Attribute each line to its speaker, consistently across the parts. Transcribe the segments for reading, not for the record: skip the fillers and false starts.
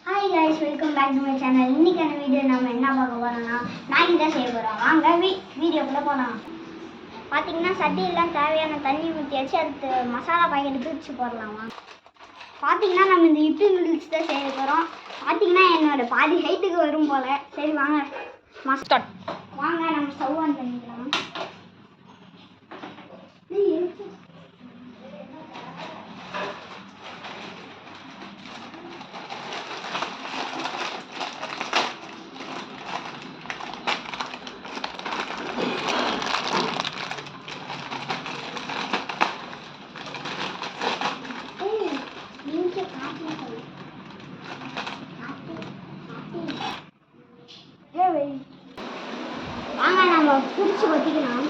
Speaker 1: Hi guys, welcome back to my channel. இன்னைக்கான video நாம என்ன பார்க்க போறோம்னா மேகி தான் செய்ய போறோம். வாங்க வீடியோக்குள்ள போலாம். பாத்தீங்கன்னா சட்டியெல்லாம் தேவையான தண்ணி ஊற்றியாச்சு, அதுக்கு மசாலா பாக்கெட் பிரித்து போடலாமா. பாத்தீங்கன்னா நம்ம இந்த இப்பி நூடுல்ஸ் தான் செய்ய போறோம். பாத்தீங்கன்னா என்னோட பாதி ஹைட்டுக்கு வரும் போல. சரி வாங்க ஸ்டார்ட். வாங்க நம்ம ஸ்டவ் ஆன் பண்ணிக்கலாம். வாங்க நம்ம பிடிச்சி வத்திக்கலாம்.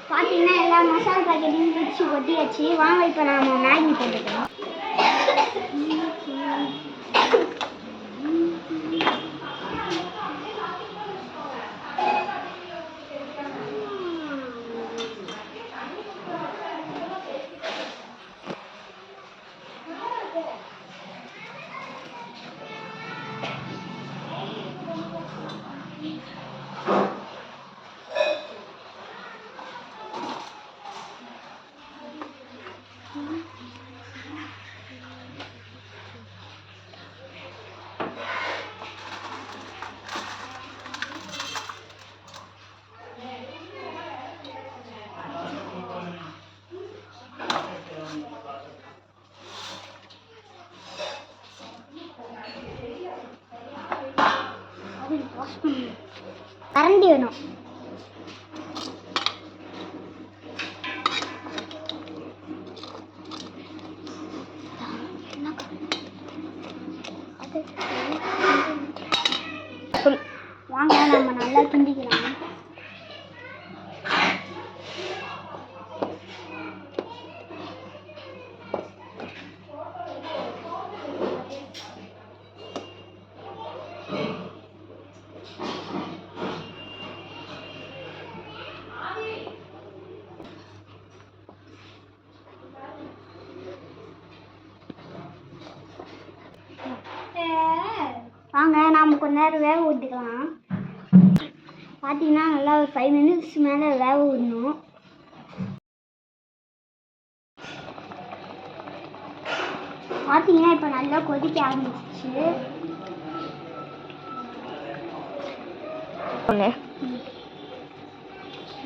Speaker 1: பார்த்தீங்கன்னா எல்லா மசாலா பாக்கெட்டையும் பிரித்து கொட்டியாச்சு. வாங்க இப்போ நாம் மேகி போட்டுக்கலாம். கரண்டி வேணும். வாங்க நம்ம நல்லா கிண்டிக்கலாம். வாங்க நாம் கொஞ்ச நேரம் வேக விட்டுக்கலாம். பார்த்தீங்கன்னா நல்லா ஒரு 5 minutes மேலே வேக விடணும். பார்த்தீங்கன்னா இப்போ நல்லா கொதிக்க ஆரம்பிச்சிச்சு.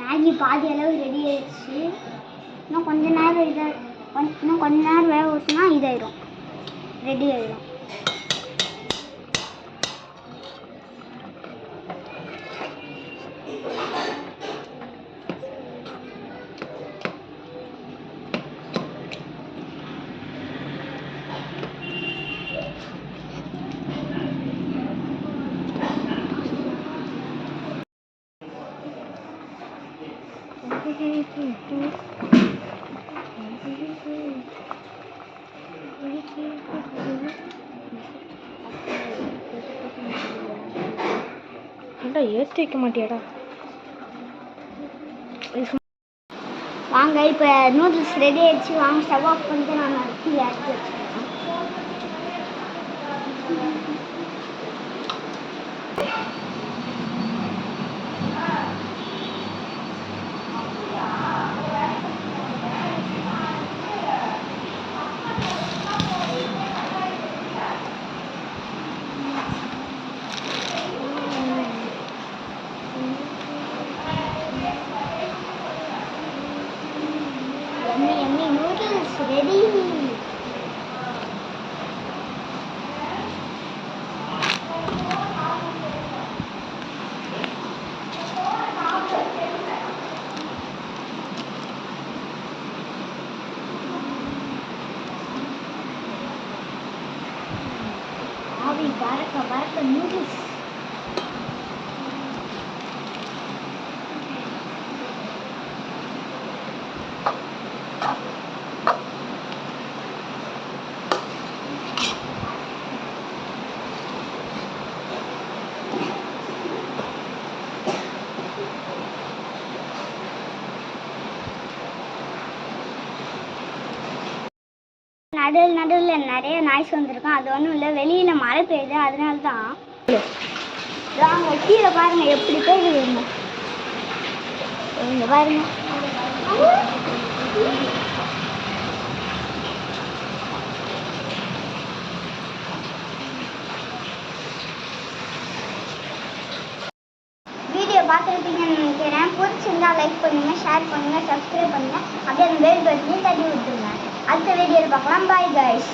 Speaker 1: மேகி பாதி அளவு ரெடி ஆயிடுச்சு. இன்னும் கொஞ்ச நேரம் வேக விட்டுனா இதாயிடும், ரெடி ஆயிடும். ஏற்றி வைக்க மாட்டியாடா. வாங்க இப்போ நூடுல்ஸ் ரெடி ஆயிடுச்சு. வாங்க ஸ்டவ் ஆஃப் பண்ணிட்டு நான் எடுத்து வச்சுருக்கேன். ரெடி. ஆவி பறக்க பறக்க நூடுல்ஸ். நடுவில் நிறைய நாய்ஸ் வந்திருக்கும். அது ஒன்றும் இல்லை, வெளியில் மழை பெய்யுது, அதனால தான். வாங்க கீழே பாருங்க எப்படி பெய்யுது. இங்க பாருங்க. வீடியோ பார்த்துருப்பீங்கன்னு நினைக்கிறேன். பிடிச்சிருந்தா லைக் பண்ணுங்க, ஷேர் பண்ணுங்க, சப்ஸ்கிரைப் பண்ணுங்க. அப்படியே அந்த பெல் பட்டனையும் தட்டி விட்டுருங்க. அடுத்த வீடியோவில் பார்க்கலாம். Bye guys.